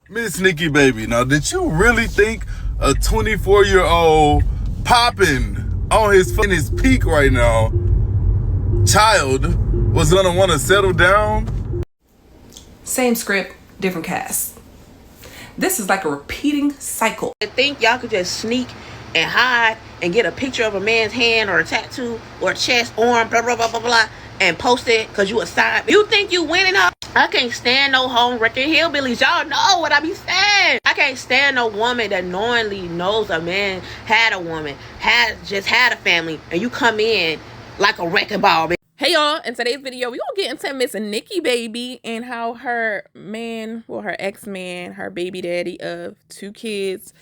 Miss Nikki Baby, now did you really think a 24-year-old popping on his peak right now child was gonna want to settle down? Same script, different cast. This is like a repeating cycle. I think y'all could just sneak and hide and get a picture of a man's hand or a tattoo or a chest, arm, blah, blah, blah, blah, blah, and post it because you a side. You think you winning up? I can't stand no home wrecking hillbillies. Y'all know what I be saying. I can't stand no woman that knowingly knows a man had a woman, just had a family, and you come in like a wrecking ball. Hey y'all, in today's video, we gonna get into Miss Nikki Baby and how her man, well, her ex-man, her baby daddy of 2 kids,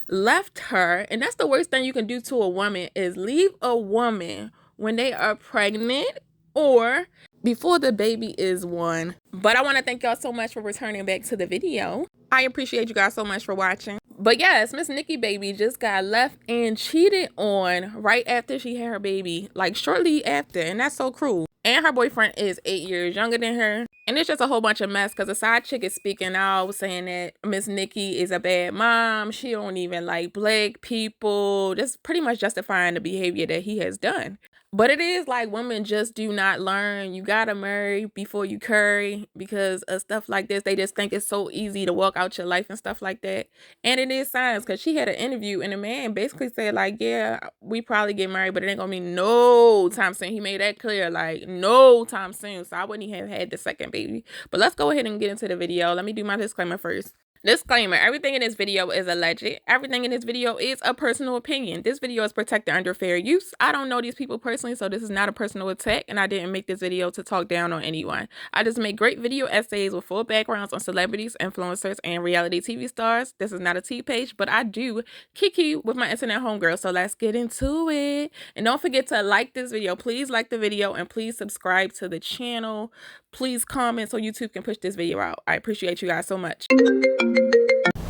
left her. And that's the worst thing you can do to a woman, is leave a woman when they are pregnant or before the baby is born. But I want to thank y'all so much for returning back to the video. I appreciate you guys so much for watching. But yes, Miss Nikki Baby just got left and cheated on right after she had her baby, like shortly after, and that's so cruel. And her boyfriend is 8 years younger than her. And it's just a whole bunch of mess because the side chick is speaking out saying that Miss Nikki is a bad mom. She don't even like black people. Just pretty much justifying the behavior that he has done. But it is like women just do not learn. You gotta marry before you curry because of stuff like this. They just think it's so easy to walk out your life and stuff like that. And it is science, because she had an interview and the man basically said like, yeah, we probably get married, but it ain't gonna be no time soon. He made that clear, like no time soon. So I wouldn't have had the second baby. But let's go ahead and get into the video. Let me do my disclaimer first. Disclaimer, everything in this video is alleged. Everything in this video is a personal opinion. This video is protected under fair use. I don't know these people personally, so this is not a personal attack, and I didn't make this video to talk down on anyone. I just make great video essays with full backgrounds on celebrities, influencers, and reality TV stars. This is not a tea page, but I do kiki with my internet homegirl, so let's get into it. And don't forget to like this video. Please like the video, and please subscribe to the channel. Please comment so YouTube can push this video out. I appreciate you guys so much.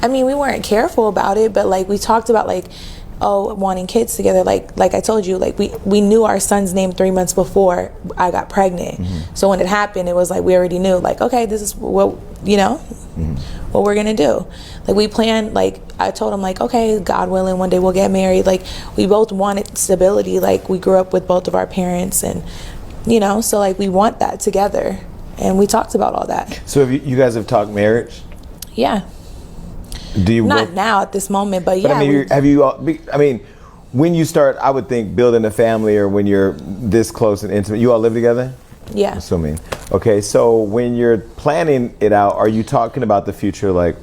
I mean, we weren't careful about it, but like we talked about like, oh, wanting kids together. Like I told you, like we knew our son's name 3 months before I got pregnant. So when it happened, it was like we already knew, like, okay, this is what, you know, what we're gonna do. Like we planned, like I told him, like, okay, God willing, one day we'll get married. Like we both wanted stability. Like we grew up with both of our parents, and you know, so like we want that together, and we talked about all that. So have you guys have talked marriage? Yeah. Do you not now at this moment, but yeah. I mean, have you? I mean, when you start, I would think building a family, or when you're this close and intimate, you all live together. Yeah. Assuming. Okay, so when you're planning it out, are you talking about the future? Like,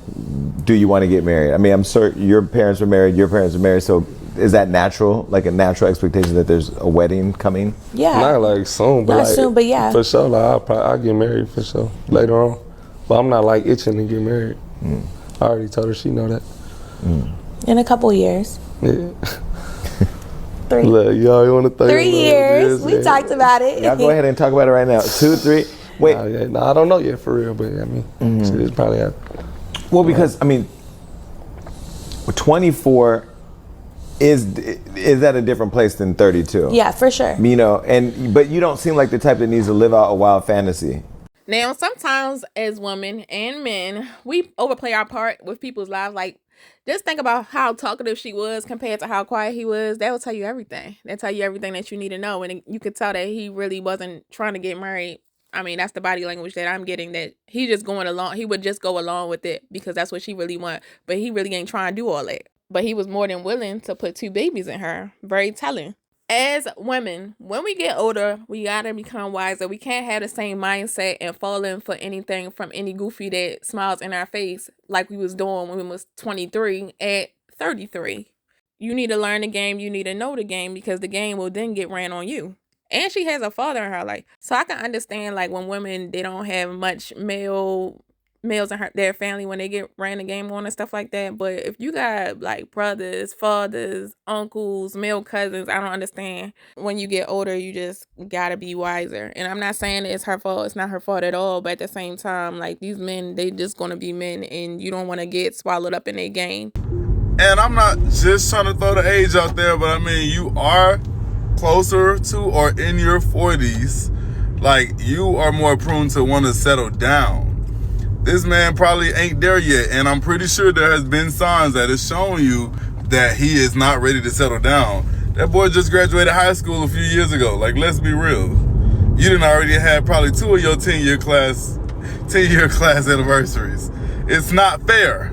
do you want to get married? I mean, I'm certain your parents were married, your parents were married, so is that natural? Like a natural expectation that there's a wedding coming? Yeah. Not like soon, but not like, soon, but yeah. For sure, like I'll get married for sure later on. But I'm not like itching to get married. I already told her, she know that. In a couple years. Yeah. 3. Look, y'all, you want to 3 years. We talked about it. Y'all go ahead and talk about it right now. 2, 3. Wait. Nah, I don't know yet for real, but I mean, it's probably out. Well, because I mean, 24 is at a different place than 32. Yeah, for sure. You know, but you don't seem like the type that needs to live out a wild fantasy. Now, sometimes as women and men, we overplay our part with people's lives. Like, just think about how talkative she was compared to how quiet he was. That will tell you everything. That'll tell you everything that you need to know. And you could tell that he really wasn't trying to get married. I mean, that's the body language that I'm getting, that he just going along. He would just go along with it because that's what she really want. But he really ain't trying to do all that. But he was more than willing to put 2 babies in her. Very telling. As women, when we get older, we gotta become wiser. We can't have the same mindset and fall in for anything from any goofy that smiles in our face like we was doing when we was 23 at 33. You need to learn the game. You need to know the game, because the game will then get ran on you. And she has a father in her life. So I can understand, like, when women, they don't have much males in their family when they get ran the game on and stuff like that. But if you got like brothers, fathers, uncles, male cousins, I don't understand. When you get older, you just gotta be wiser. And I'm not saying it's her fault. It's not her fault at all. But at the same time, like, these men, they just gonna be men, and you don't want to get swallowed up in their game. And I'm not just trying to throw the age out there, but I mean, you are closer to or in your 40s. Like, you are more prone to want to settle down. this man probably ain't there yet. And I'm pretty sure there has been signs that is showing you that he is not ready to settle down. That boy just graduated high school a few years ago. Like, let's be real. You done already had probably 2 of your 10-year class anniversaries. It's not fair.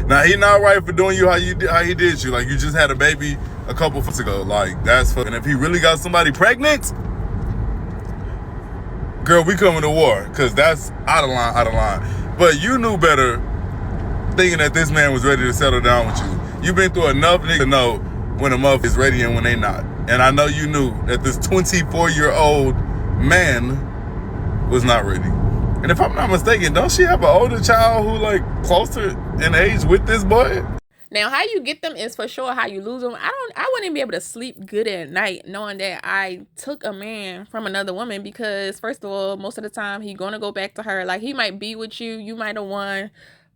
Now, he not right for doing you how he did you. Like, you just had a baby a couple months ago. Like, that's fucking. If he really got somebody pregnant, girl, we coming to war, because that's out of line. But you knew better, thinking that this man was ready to settle down with you. You've been through enough niggas to know when a mother is ready and when they not. And I know you knew that this 24-year-old man was not ready. And if I'm not mistaken, don't she have an older child who, like, closer in age with this boy? Now, how you get them is for sure how you lose them. I wouldn't be able to sleep good at night knowing that I took a man from another woman, because first of all, most of the time he gonna go back to her. Like, he might be with you, you might have won,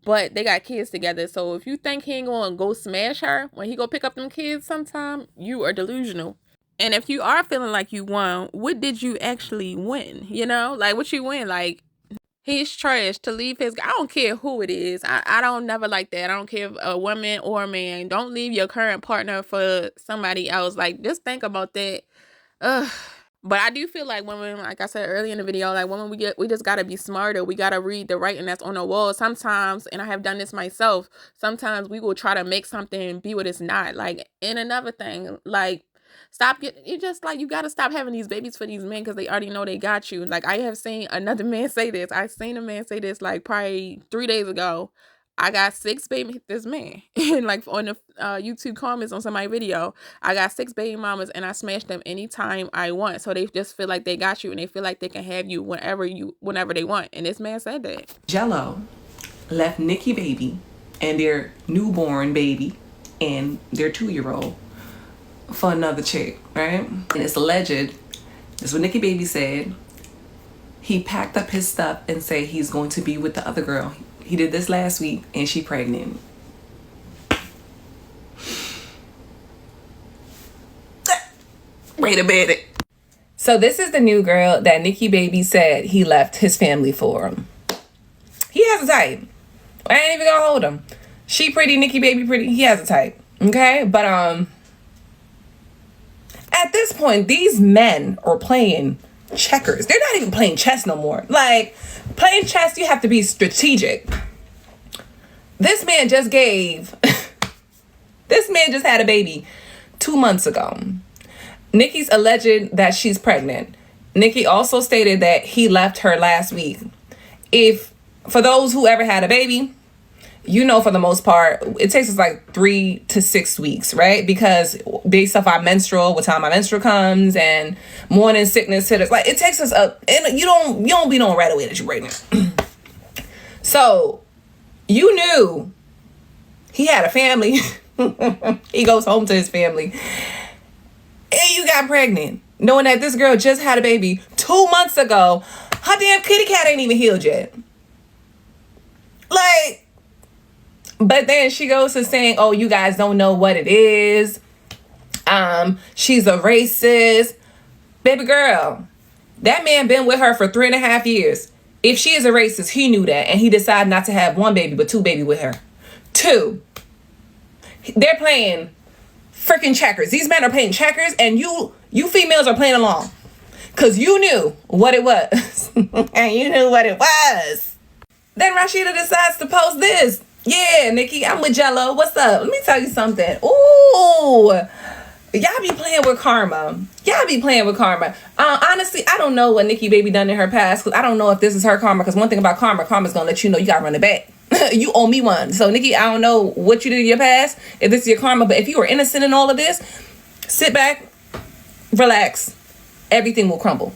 but they got kids together. So if you think he ain't gonna go smash her when he go pick up them kids sometime, you are delusional. And if you are feeling like you won, what did you actually win? You know, like, what you win? Like, he's trash to leave his. I don't care who it is. I don't never like that. I don't care if a woman or a man. Don't leave your current partner for somebody else. Like, just think about that. Ugh. But I do feel like women, like I said earlier in the video, like, women, we just gotta be smarter. We gotta read the writing that's on the wall. Sometimes, and I have done this myself, sometimes we will try to make something be what it's not. Like, and another thing, like, you gotta stop having these babies for these men because they already know they got you. Like, I have seen another man say this. I seen a man say this like probably 3 days ago. I got 6 baby, this man, and like on the YouTube comments on somebody's video, I got 6 baby mamas and I smash them anytime I want. So they just feel like they got you and they feel like they can have you whenever they want. And this man said that. Jello left Nikki Baby and their newborn baby and their 2-year-old for another chick, right? And it's alleged, this is what Nikki Baby said, he packed up his stuff and said he's going to be with the other girl. He did this last week and she pregnant. Wait a minute. So this is the new girl that Nikki Baby said he left his family for. He has a type. I ain't even gonna hold him. She pretty, Nikki Baby pretty. He has a type. Okay? But at this point, these men are playing checkers. They're not even playing chess no more. Like, playing chess, you have to be strategic. This man just had a baby 2 months ago. Nikki's alleged that she's pregnant. Nikki also stated that he left her last week. For those who ever had a baby, you know, for the most part, it takes us like 3 to 6 weeks, right? Because based off our menstrual, what time our menstrual comes, and morning sickness hit us, like, it takes us up, and you don't be knowing right away that you're pregnant. So you knew he had a family. He goes home to his family, and you got pregnant, knowing that this girl just had a baby 2 months ago. Her damn kitty cat ain't even healed yet. Like, but then she goes to saying, oh, you guys don't know what it is. She's a racist. Baby girl, that man been with her for 3.5 years. If she is a racist, he knew that. And he decided not to have 1 baby, but 2 baby with her. 2. They're playing freaking checkers. These men are playing checkers, and you females are playing along. Because you knew what it was. And you knew what it was. Then Rashida decides to post this. Yeah, Nikki, I'm with Jello. What's up? Let me tell you something. Ooh, y'all be playing with karma. Honestly, I don't know what Nikki Baby done in her past, because I don't know if this is her karma. Because one thing about karma's gonna let you know you gotta run it back. You owe me one. So Nikki, I don't know what you did in your past, if this is your karma, but if you were innocent in all of this, sit back, relax, everything will crumble.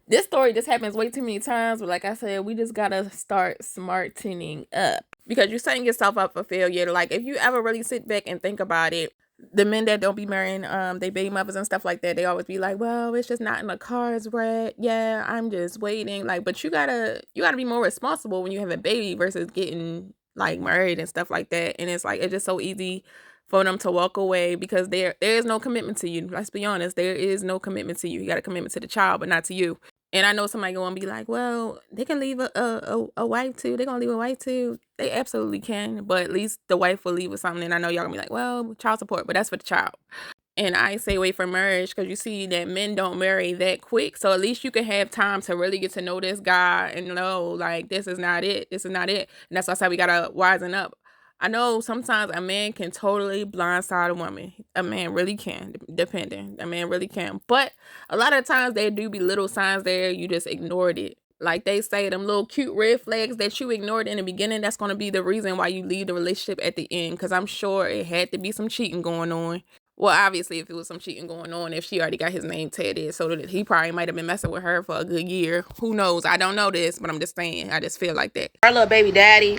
This story just happens way too many times, but like I said, we just gotta start smartening up, because you're setting yourself up for failure. Like, if you ever really sit back and think about it, the men that don't be marrying they baby mothers and stuff like that, they always be like, well, it's just not in the cards, right? Yeah, I'm just waiting. Like, but you gotta be more responsible when you have a baby versus getting like married and stuff like that. And it's like, it's just so easy for them to walk away because there is no commitment to you. Let's be honest, there is no commitment to you. You got a commitment to the child, but not to you. And I know somebody gonna be like, well, they can leave a wife too. They're gonna leave a wife too. They absolutely can, but at least the wife will leave with something. And I know y'all gonna be like, well, child support, but that's for the child. And I say wait for marriage because you see that men don't marry that quick. So at least you can have time to really get to know this guy and know, like, this is not it. This is not it. And that's why I say we gotta wisen up. I know sometimes a man can totally blindside a woman. A man really can, depending. A man really can. But a lot of times there do be little signs there. You just ignored it. Like they say, them little cute red flags that you ignored in the beginning, that's going to be the reason why you leave the relationship at the end. Because I'm sure it had to be some cheating going on. Well, obviously, if it was some cheating going on, if she already got his name tatted, so that he probably might have been messing with her for a good year. Who knows? I don't know this, but I'm just saying. I just feel like that. Her little baby daddy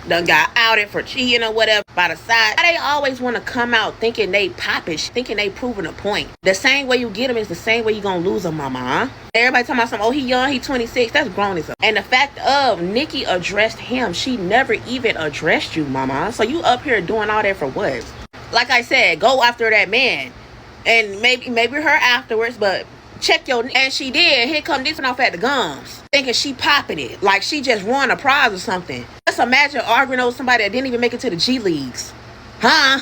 done got outed for cheating or whatever by the side. They always want to come out thinking they popish, thinking they proving a point. The same way you get them is the same way you gonna lose them, mama, huh? Everybody talking about something, oh, he young, he 26. That's grown as up. And the fact of Nikki addressed him, she never even addressed you, mama. So you up here doing all that for what? Like I said, go after that man. And maybe her afterwards, but check your... And she did. Here come this one off at the gums. Thinking she popping it. Like she just won a prize or something. Just imagine arguing over somebody that didn't even make it to the G Leagues. Huh?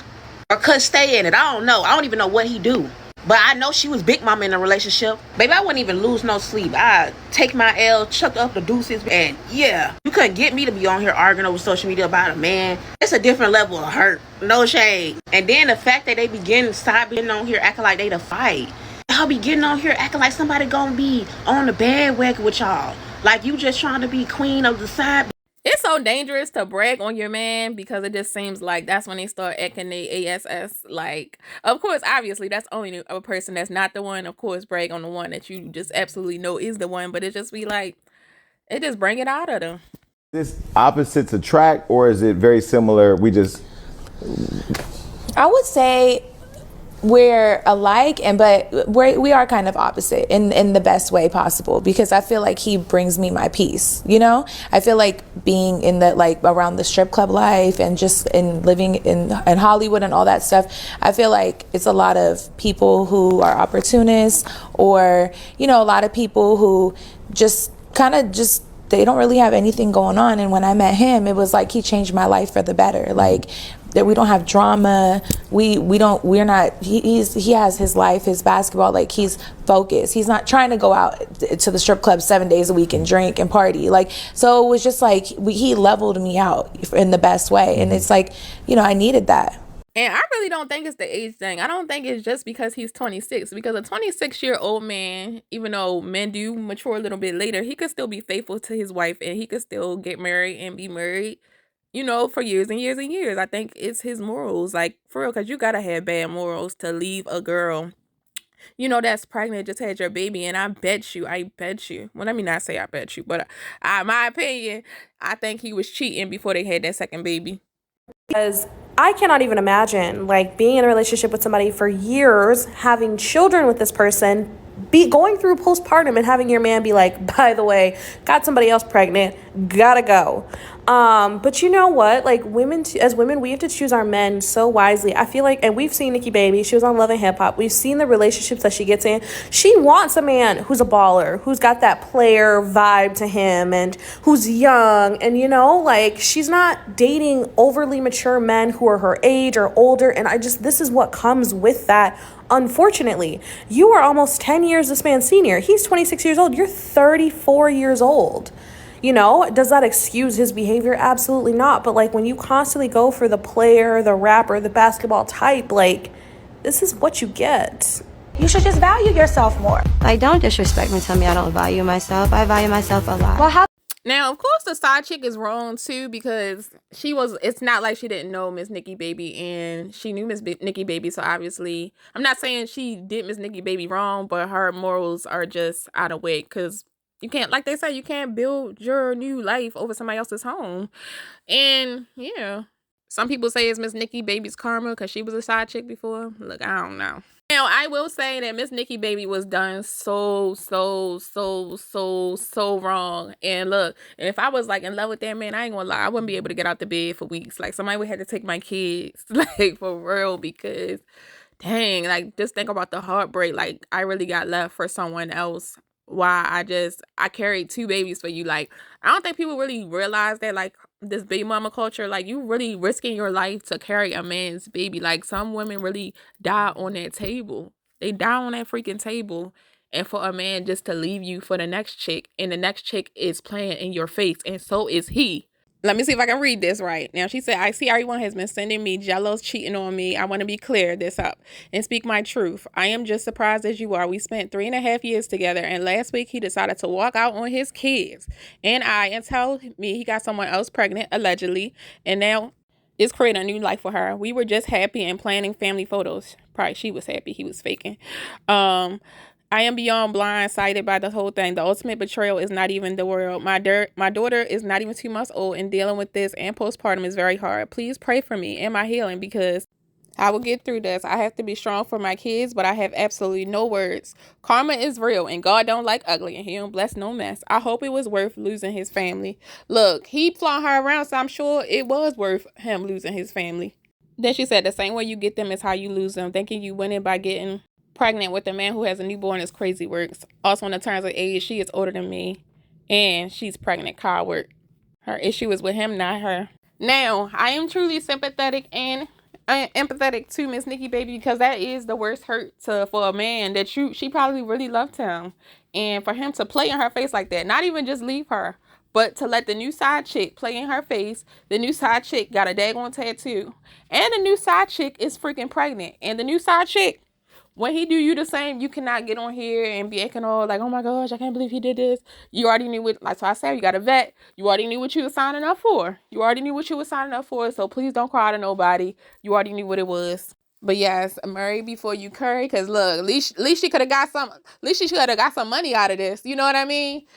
Or couldn't stay in it. I don't know. I don't even know what he do. But I know she was big mama in a relationship. Baby, I wouldn't even lose no sleep. I'd take my L, chuck up the deuces, and yeah. You couldn't get me to be on here arguing over social media about a man. It's a different level of hurt. No shade. And then the fact that they begin on here acting like they the fight. Y'all be getting on here acting like somebody gonna be on the bandwagon with y'all. Like you just trying to be queen of the side. It's so dangerous to brag on your man because it just seems like that's when they start acting they ass. Like, of course, obviously, that's only a person that's not the one. Of course, brag on the one that you just absolutely know is the one. But it just be like, it just bring it out of them. This opposites attract, or is it very similar? I would say we're alike, but we are kind of opposite in the best way possible, because I feel like he brings me my peace, you know? I feel like being in the, like, around the strip club life and just in living in Hollywood and all that stuff, I feel like it's a lot of people who are opportunists, or, you know, a lot of people who just kind of just, they don't really have anything going on. And when I met him, it was like he changed my life for the better. Like, that we don't have drama. He has his life, his basketball, like he's focused. He's not trying to go out to the strip club 7 days a week and drink and party. Like, so it was just like, he leveled me out in the best way. And it's like, you know, I needed that. And I really don't think it's the age thing. I don't think it's just because he's 26. Because a 26-year-old man, even though men do mature a little bit later, he could still be faithful to his wife and he could still get married and be married, you know, for years and years and years. I think it's his morals, like, for real, because you gotta have bad morals to leave a girl, you know, that's pregnant, just had your baby. And I bet you, well, let me not say I bet you, but my opinion, I think he was cheating before they had that second baby. Because I cannot even imagine, like, being in a relationship with somebody for years, having children with this person, be going through postpartum and having your man be like, by the way, got somebody else pregnant, gotta go. But you know what? Like, as women, we have to choose our men so wisely. I feel like, and we've seen Nikki Baby, she was on Love and Hip Hop. We've seen the relationships that she gets in. She wants a man who's a baller, who's got that player vibe to him, and who's young. And, you know, like, she's not dating overly mature men who are her age or older. And this is what comes with that. Unfortunately, you are almost 10 years this man's senior. He's 26 years old. You're 34 years old. You know, does that excuse his behavior? Absolutely not. But, like, when you constantly go for the player, the rapper, the basketball type, like, this is what you get. You should just value yourself more. Like, don't disrespect me and tell me I don't value myself. I value myself a lot. Well, Now, of course, the side chick is wrong, too, because it's not like she didn't know Miss Nikki Baby, and she knew Miss Nikki Baby, so obviously, I'm not saying she did Miss Nikki Baby wrong, but her morals are just out of whack, because you can't, like they say, you can't build your new life over somebody else's home. And, yeah, some people say it's Miss Nikki Baby's karma, because she was a side chick before. Look, I don't know. Now, I will say that Miss Nikki Baby was done so wrong. And look, if I was, like, in love with that man, I ain't gonna lie, I wouldn't be able to get out the bed for weeks. Like, somebody would have to take my kids, like, for real, because, dang, like, just think about the heartbreak. Like, I really got left for someone else why I carried 2 babies for you. Like, I don't think people really realize that, like, this baby mama culture, like, you really risking your life to carry a man's baby. Like, some women really die on that table. They die on that freaking table. And for a man just to leave you for the next chick, and the next chick is playing in your face, and so is he. Let me see if I can read this right. Now, she said, I see everyone has been sending me jellos, cheating on me. I want to be clear this up and speak my truth. I am just surprised as you are. We spent 3.5 years together, and last week he decided to walk out on his kids and tell me he got someone else pregnant, allegedly, and now is creating a new life for her. We were just happy and planning family photos. Probably she was happy. He was faking. I am beyond blindsided by the whole thing. The ultimate betrayal is not even the world. My daughter is not even 2 months old, and dealing with this and postpartum is very hard. Please pray for me and my healing, because I will get through this. I have to be strong for my kids, but I have absolutely no words. Karma is real, and God don't like ugly, and he don't bless no mess. I hope it was worth losing his family. Look, he flaunt her around, so I'm sure it was worth him losing his family. Then she said, the same way you get them is how you lose them. Thinking you winning by getting pregnant with a man who has a newborn is crazy works. Also, in the terms of age, she is older than me, and she's pregnant. Coward. Her issue is with him, not her. Now, I am truly sympathetic and empathetic to Miss Nikki Baby, because that is the worst hurt for a man that she probably really loved him, and for him to play in her face like that, not even just leave her, but to let the new side chick play in her face. The new side chick got a daggone tattoo, and the new side chick is freaking pregnant, and the new side chick, when he do you the same, you cannot get on here and be acting all like, oh my gosh, I can't believe he did this. You already knew what, like, so I said, you got a vet. You already knew what you were signing up for. So please don't cry to nobody. You already knew what it was. But yes, marry before you curry. Because look, at least she could have got some money out of this. You know what I mean?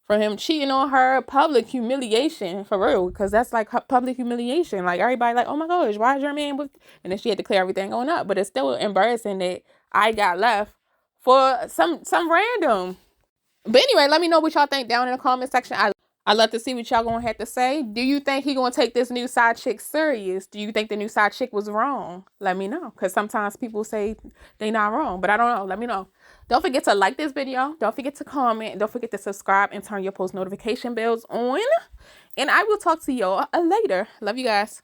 For him cheating on her, public humiliation, for real, because that's like public humiliation. Like, everybody like, oh my gosh, why is your man with? And then she had to clear everything on up. But it's still embarrassing that I got left for some random. But anyway, let me know what y'all think down in the comment section. I love to see what y'all gonna have to say. Do you think he gonna take this new side chick serious? Do you think the new side chick was wrong? Let me know, because sometimes people say they not wrong, but I don't know. Let me know. Don't forget to like this video. Don't forget to comment. Don't forget to subscribe and turn your post notification bells on. And I will talk to y'all later. Love you guys.